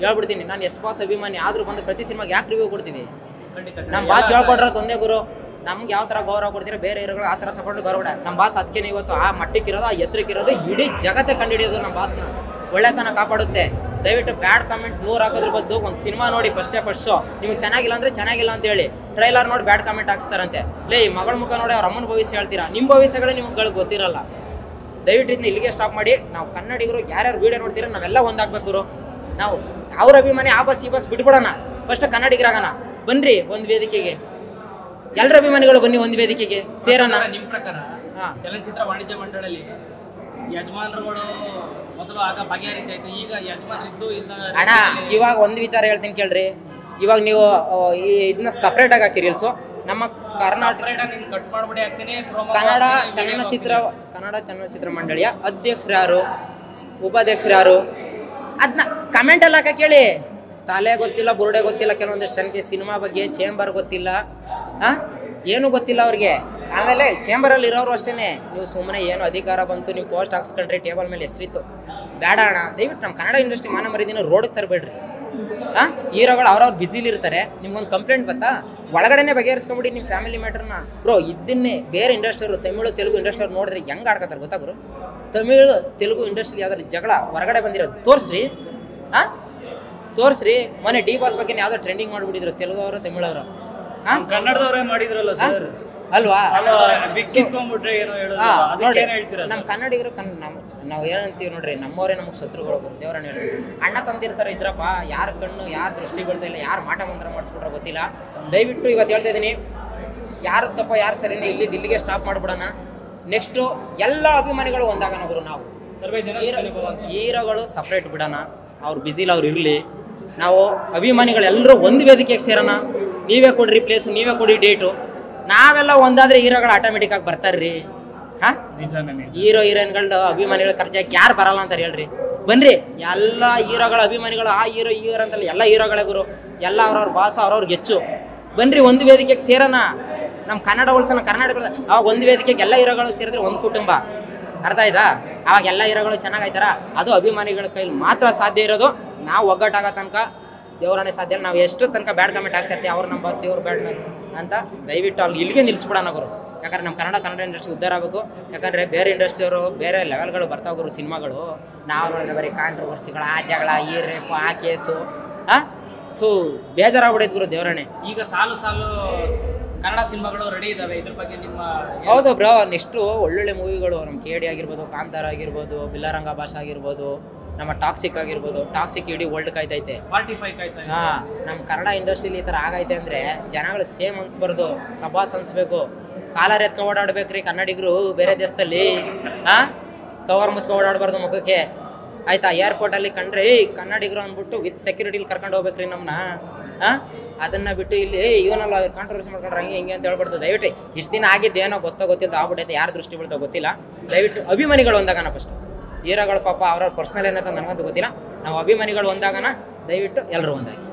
ಹೇಳ್ಬಿಡ್ತೀನಿ, ನಾನು yes boss ಅಭಿಮಾನಿ ಆದರೂ ಬಂದು ಪ್ರತಿ ಸಿನಿಮಾಗೆ ಯಾಕೆ ರಿವ್ಯೂ ಕೊಡ್ತೀವಿ? ನಮ್ಮ ಬಾಸ್ ಹೇಳ್ಕೊಟ್ರೆ ಒಂದೇ ಗುರು. ನಮ್ಗೆ ಯಾವ ಥರ ಗೌರವ ಕೊಡ್ತೀರಾ ಬೇರೆ ಇರೋಗಳು ಆ ಥರ ಸಪೋರ್ಟ್ ಗೌರವ. ನಮ್ಮ ಬಾಸ್ ಅದಕ್ಕೆ ಇವತ್ತು ಆ ಮಟ್ಟಕ್ಕಿರೋದು, ಆ ಎತ್ತರಕ್ಕಿರೋದು, ಇಡೀ ಜಗತ್ತೇ ಕಂಡುಹಿಡಿಯೋದು ನಮ್ಮ ಬಾಸ್ನ. ಒಳ್ಳೆತನ ಕಾಪಾಡುತ್ತೆ. ದಯವಿಟ್ಟು ಬ್ಯಾಡ್ ಕಮೆಂಟ್ 100 ಹಾಕೋದ್ರ ಬದ್ದು ಒಂದು ಸಿನಿಮಾ ನೋಡಿ ಫಸ್ಟ್ ಶೋ, ನಿಮಗೆ ಚೆನ್ನಾಗಿಲ್ಲ ಅಂದರೆ ಚೆನ್ನಾಗಿಲ್ಲ ಅಂತ ಹೇಳಿ, ಟ್ರೈಲರ್ ನೋಡಿ ಬ್ಯಾಡ್ ಕಮೆಂಟ್ ಹಾಕ್ಸ್ತಾರಂತೆ. ಲೇ ಮಗಳ ಮುಖ ನೋಡಿ ಅವ್ರ ಅಮ್ಮನ ಭವಿಷ್ಯ ಹೇಳ್ತೀರಾ, ನಿಮ್ಮ ಭವಿಷ್ಯಗಳೇ ನಿಮ್ಗೆ ಗೊತ್ತಿರಲ್ಲ. ದಯವಿಟ್ಟು ಇದನ್ನ ಇಲ್ಲಿಗೆ ಸ್ಟಾಪ್ ಮಾಡಿ. ನಾವು ಕನ್ನಡಿಗರು ಯಾರ್ಯಾರು ವೀಡಿಯೋ ನೋಡ್ತೀರ ನಾವೆಲ್ಲ ಒಂದಾಗಬೇಕು. ನಾವು ಅವ್ರ ಅಭಿಮಾನಿ ಆ ಬಸ್ ಈ ಬಸ್ ಬಿಟ್ಬಿಡೋಣ, ಫಸ್ಟ್ ಕನ್ನಡಿಗರಾಗೋಣ. ಬನ್ನಿರಿ ಒಂದು ವೇದಿಕೆಗೆ, ಎಲ್ಲರ ಅಭಿಮಾನಿಗಳು ಬನ್ನಿ ಒಂದು ವೇದಿಕೆಗೆ ಸೇರೋಣ. ನಿಮ್ಮ ಪ್ರಕಾರ ಚಲನಚಿತ್ರ ವಾಣಿಜ್ಯ ಮಂಡಳಿಯಲ್ಲಿ ಯಜಮಾನರುಗಳು ಮೊದಲು ಆಗ ಬಗೆಹರಿತಾಯಿತ್ತು, ಈಗ ಯಜಮಾನರಿದ್ದು ಇಲ್ಲ. ಅಣ್ಣ ಇವಾಗ ಒಂದು ವಿಚಾರ ಹೇಳ್ತೀನಿ ಕೇಳ್ರಿ. ಇವಾಗ ನೀವು ಇದನ್ನ ಸಪ್ರೇಟಾಗಿ ಹಾಕಿ ರೀಲ್ಸು. ನಮ್ಮ ಕರ್ನಾಟಕ ಕಟ್ ಮಾಡ್ಬಿಡಿ ಹಾಕ್ತೀನಿ. ಕನ್ನಡ ಚಲನಚಿತ್ರ ಮಂಡಳಿಯ ಅಧ್ಯಕ್ಷರು ಯಾರು, ಉಪಾಧ್ಯಕ್ಷರು ಯಾರು, ಅದನ್ನ ಕಮೆಂಟಲ್ಲಿ ಹಾಕ ಕೇಳಿ. ತಲೆ ಗೊತ್ತಿಲ್ಲ, ಬುರುಡೆ ಗೊತ್ತಿಲ್ಲ ಕೆಲವೊಂದಿಷ್ಟು ಜನಕ್ಕೆ, ಸಿನಿಮಾ ಬಗ್ಗೆ ಚೇಂಬರ್ ಗೊತ್ತಿಲ್ಲ, ಏನೂ ಗೊತ್ತಿಲ್ಲ ಅವ್ರಿಗೆ. ಆಮೇಲೆ ಚೇಂಬರಲ್ಲಿ ಇರೋರು ಅಷ್ಟೇ. ನೀವು ಸುಮ್ಮನೆ ಏನು ಅಧಿಕಾರ ಬಂತು ನೀವು ಪೋಸ್ಟ್ ಹಾಕ್ಸ್ಕೊಂಡ್ರಿ, ಟೇಬಲ್ ಮೇಲೆ ಹೆಸರಿತ್ತು, ಬೇಡ ಅಣ್ಣ. ದಯವಿಟ್ಟು ನಮ್ಮ ಕನ್ನಡ ಇಂಡಸ್ಟ್ರಿ ಮಾನ ಮರಿದಿನ ರೋಡಿಗೆ ತರಬೇಡ್ರಿ. ಹೀರೋಗಳು ಅವ್ರವ್ರು ಬ್ಯುಸಿಲಿ ಇರ್ತಾರೆ. ನಿಮ್ಗೊಂದು ಕಂಪ್ಲೇಂಟ್ ಬತ್ತಾ, ಒಳಗಡೆನೇ ಬಗೆಹರಿಸ್ಕೊಂಬಿಡಿ ನಿಮ್ಮ ಫ್ಯಾಮಿಲಿ ಮ್ಯಾಟ್ರನ್ನ. ಬ್ರೋ ಇದನ್ನೇ ಬೇರೆ ಇಂಡಸ್ಟ್ರಿಯವರು, ತಮಿಳು ತೆಲುಗು ಇಂಡಸ್ಟ್ರಿಯವ್ರು ನೋಡಿದ್ರೆ ಹೆಂಗೆ ಆಡ್ಕೊತಾರೆ ಗೊತ್ತಾ ಗುರು? ತಮಿಳು ತೆಲುಗು ಇಂಡಸ್ಟ್ರಿ ಯಾವ್ದಾದ್ರು ಜಗಳ ಹೊರಗಡೆ ಬಂದಿರೋದು ತೋರಿಸ್ರಿ. ತೋರಿಸ್ರಿ. ಮೊನ್ನೆ ಡಿ ಬಾಸ್ ಬಗ್ಗೆ ಯಾವುದೋ ಟ್ರೆಂಡಿಂಗ್ ಮಾಡಿಬಿಟ್ಟಿದ್ರು ತೆಲುಗು ಅವರು ತಮಿಳವರು. ಕನ್ನಡದವರೇ ಮಾಡಿದ್ರಲ್ಲ ಸರ್ ಅಲ್ವಾ? ನೋಡಿ ನಮ್ಮ ಕನ್ನಡಿಗರು ನಾವು ಏನಂತೀವಿ ನೋಡ್ರಿ, ನಮ್ಮವರೇ ನಮಗೆ ಶತ್ರುಗಳು. ದೇವರನ್ನ ಹೇಳ್ತೀವಿ, ಅಣ್ಣ ತಂದಿರ್ತಾರೆ ಇದ್ರಪ್ಪ, ಯಾರ ಕಣ್ಣು ಯಾರು ದೃಷ್ಟಿ ಬೀಳ್ತಾ ಇಲ್ಲ, ಯಾರು ಮಾಟ ಮಂತ್ರ ಮಾಡಿಸ್ಬಿಟ್ರೆ ಗೊತ್ತಿಲ್ಲ. ದಯವಿಟ್ಟು ಇವತ್ತು ಹೇಳ್ತಾ ಇದ್ದೀನಿ, ಯಾರು ತಪ್ಪ ಯಾರು ಸರಿನೇ ಇಲ್ಲಿಗೆ ಸ್ಟಾಪ್ ಮಾಡಿಬಿಡೋಣ. ನೆಕ್ಸ್ಟು ಎಲ್ಲ ಅಭಿಮಾನಿಗಳು ಒಂದಾಗೋಣ ಗುರು. ನಾವು ಹೀರೋಗಳು ಸಪ್ರೇಟ್ ಬಿಡೋಣ, ಅವ್ರು ಬ್ಯುಸಿಲಿ ಅವ್ರು ಇರಲಿ. ನಾವು ಅಭಿಮಾನಿಗಳೆಲ್ಲರೂ ಒಂದು ವೇದಿಕೆಗೆ ಸೇರೋಣ. ನೀವೇ ಕೊಡ್ರಿ ಪ್ಲೇಸು, ನೀವೇ ಕೊಡಿ ಡೇಟು. ನಾವೆಲ್ಲ ಒಂದಾದರೆ ಹೀರೋಗಳು ಆಟೋಮೆಟಿಕ್ಕಾಗಿ ಬರ್ತಾರ್ರಿ. ಹೀರೋ ಹೀರೋಯಿನ್ಗಳು ಅಭಿಮಾನಿಗಳು ಖರ್ಚಾಗಿ ಯಾರು ಬರಲ್ಲ ಅಂತಾರೆ ಹೇಳ್ರಿ? ಬನ್ನಿರಿ ಎಲ್ಲ ಹೀರೋಗಳ ಅಭಿಮಾನಿಗಳು, ಆ ಹೀರೋ ಈ ಹೀರೋ ಅಂತಲ್ಲ, ಎಲ್ಲ ಹೀರೋಗಳೇ ಗುರು. ಎಲ್ಲ ಅವ್ರವ್ರ ಬಾಸ ಅವ್ರವ್ರಿಗೆ ಹೆಚ್ಚು. ಬನ್ನಿರಿ ಒಂದು ವೇದಿಕೆಗೆ ಸೇರೋಣ. ನಮ್ಮ ಕನ್ನಡ ಉಳಿಸೋಣ, ಕರ್ನಾಟಕ. ಅವಾಗ ಒಂದು ವೇದಿಕೆಗೆ ಎಲ್ಲ ಹೀರೋಗಳು ಸೇರಿದ್ರೆ ಒಂದು ಕುಟುಂಬ. ಅರ್ಥ ಆಯ್ತಾ? ಅವಾಗ ಎಲ್ಲ ಹೀರೋಗಳು ಚೆನ್ನಾಗಾಯ್ತಾರ? ಅದು ಅಭಿಮಾನಿಗಳ ಕೈಲಿ ಮಾತ್ರ ಸಾಧ್ಯ ಇರೋದು. ನಾವು ಒಗ್ಗಟ್ಟಾಗೋ ತನಕ ದೇವರನ್ನೇ ಸಾಧ್ಯ. ನಾವು ಎಷ್ಟು ತನಕ ಬ್ಯಾಡ್ ಕಮೆಂಟ್ ಆಗ್ತಾ ಇರ್ತೀವಿ, ಅವ್ರು ನಮ್ಮ ಬಾಸ್ ಇವ್ರು ಬ್ಯಾಡ್ ಅಂತ. ದಯವಿಟ್ಟು ಅಲ್ಲಿ ಇಲ್ಲಿಗೆ ನಿಲ್ಲಿಸ್ಬಿಡೋಣ ಗುರು. ಯಾಕಂದ್ರೆ ನಮ್ಮ ಕನ್ನಡ ಇಂಡಸ್ಟ್ರಿ ಉದ್ಧಾರ ಆಗಬೇಕು. ಯಾಕಂದರೆ ಬೇರೆ ಇಂಡಸ್ಟ್ರಿಯವರು ಬೇರೆ ಲೆವೆಲ್ಗಳು ಬರ್ತಾವ್ರು ಸಿನಿಮಾಗಳು. ನಾವು ನೋಡಿದ್ರೆ ಬರೀ ಕಾಂಟ್ರವರ್ಸಿಗಳು, ಆ ಜಗಳ, ಈ ರೇಪು, ಆ ಕೇಸು, ಬೇಜಾರಾಗ್ಬಿಡೈತೆ ಗುರು ದೇವರನ್ನೇ. ಈಗ ಸಾಲು ಕನ್ನಡ ಸಿನಿಮಾಗಳು ರೆಡಿ ಇದಾವೆ, ಇದ್ರ ಬಗ್ಗೆ ನಿಮ್ಮ? ಹೌದು ಬ್ರೋ, ನೆಕ್ಸ್ಟು ಒಳ್ಳೊಳ್ಳೆ ಮೂವಿಗಳು ನಮ್ಮ KD ಆಗಿರ್ಬೋದು, ಕಾಂತಾರ ಆಗಿರ್ಬೋದು, ಬಿಲ್ಲರಂಗ ಭಾಷೆ ಆಗಿರ್ಬೋದು, ನಮ್ಮ ಟಾಕ್ಸಿಕ್ ಆಗಿರ್ಬೋದು. ಟಾಕ್ಸಿಕ್ ಇಡೀ ವರ್ಲ್ಡ್ ಕಾಯ್ತೈತೆ. 45 ಕಾಯ್ತಾ. ನಮ್ಮ ಕನ್ನಡ ಇಂಡಸ್ಟ್ರಿಲಿ ಈ ಥರ ಆಗೈತೆ ಅಂದರೆ ಜನಗಳು ಸೇಮ್ ಅನ್ಸ್ಬಾರ್ದು, ಸಬಾಸ್ ಅನ್ಸ್ಬೇಕು. ಕಾಲರ್ ಎತ್ಕೊ ಓಡಾಡ್ಬೇಕ್ರಿ ಕನ್ನಡಿಗರು ಬೇರೆ ದೇಶದಲ್ಲಿ. ಕವರ್ ಮುಚ್ಕೊ ಓಡಾಡಬಾರ್ದು ಮುಖಕ್ಕೆ, ಆಯ್ತಾ? ಏರ್ಪೋರ್ಟಲ್ಲಿ ಕಂಡ್ರೆ ಕನ್ನಡಿಗರು ಅಂದ್ಬಿಟ್ಟು ವಿತ್ ಸೆಕ್ಯೂರಿಟಿಲಿ ಕರ್ಕೊಂಡು ಹೋಗ್ಬೇಕ್ರಿ ನಮ್ಮನ್ನ. ಅದನ್ನು ಬಿಟ್ಟು ಇಲ್ಲಿ ಇವನೆಲ್ಲ ಕಾಂಟ್ರವರ್ಸಿ ಮಾಡ್ಕೊಂಡ್ರೆ ಹಿಂಗೆ ಅಂತ ಹೇಳ್ಬಿಡ್ತು. ದಯವಿಟ್ಟು ಇಷ್ಟು ದಿನ ಆಗಿದ್ದೇನೋ ಗೊತ್ತಿಲ್ಲ, ಆಗ್ಬಿಟ್ಟೈತೆ, ಯಾರು ದೃಷ್ಟಿ ಬೀಳ್ತಾ ಗೊತ್ತಿಲ್ಲ. ದಯವಿಟ್ಟು ಅಭಿಮಾನಿಗಳು ಒಂದಾಗಣ. ಫಸ್ಟ್ ಹೀರೋಗಳು ಪಾಪ ಅವ್ರವ್ರ ಪರ್ಸ್ನಲ್ ಏನಂತ ನನಗಂತೂ ಗೊತ್ತಿಲ್ಲ. ನಾವು ಅಭಿಮಾನಿಗಳು ಒಂದಾಗಣ. ದಯವಿಟ್ಟು ಎಲ್ಲರೂ ಒಂದಾಗಿ.